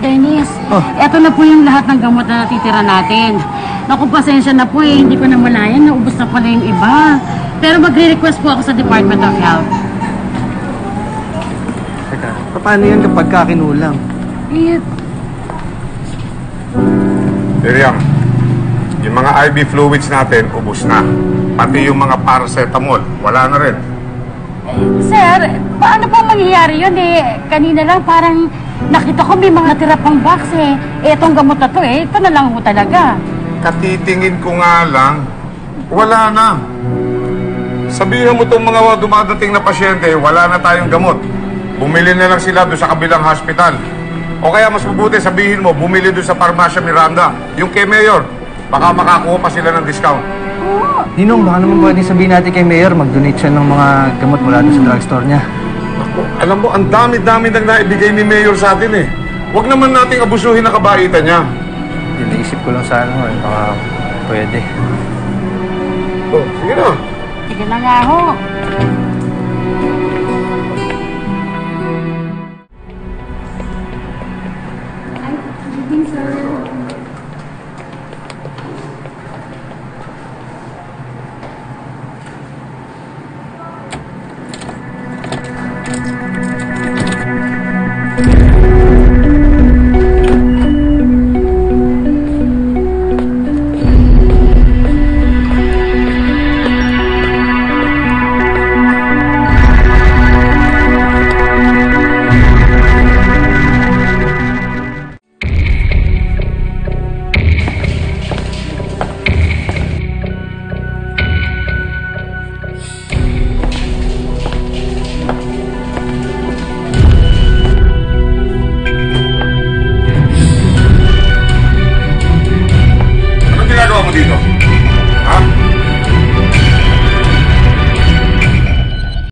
Dennis, eto na po yung lahat ng gamot na natitira natin. Naku, pasensya na po eh. Hindi ko na malayan. Naubos na pala yung iba. Pero magre-request po ako sa Department of Health. Teka, paano yan kapag kakinulang? Miriam, yung mga IV fluids natin, ubos na. Pati yung mga paracetamol, wala na rin. Sir, paano po mangyayari yun eh? Kanina lang parang nakita ko may mga natira pang box eh. Etong gamot na to eh, ito na lang po talaga. Katitingin ko nga lang, wala na. Sabihin mo itong mga dumadating na pasyente, wala na tayong gamot. Bumili na lang sila doon sa kabilang hospital. O kaya mas mabuti, sabihin mo, bumili doon sa Farmacia Miranda, yung kay Mayor. Baka makakuha pa sila ng discount. Ninong, baka naman pwedeng sabihin natin kay Mayor, mag-donate siya ng mga gamot mula doon sa drugstore niya. Ako, alam mo, ang dami-dami nang naibigay ni Mayor sa atin eh. Huwag naman nating abusuhin ang kabaitan niya. Naisip ko lang sana, baka pwede. Oh, sige na. Sige na nga ho. Anong ginagawa mo dito?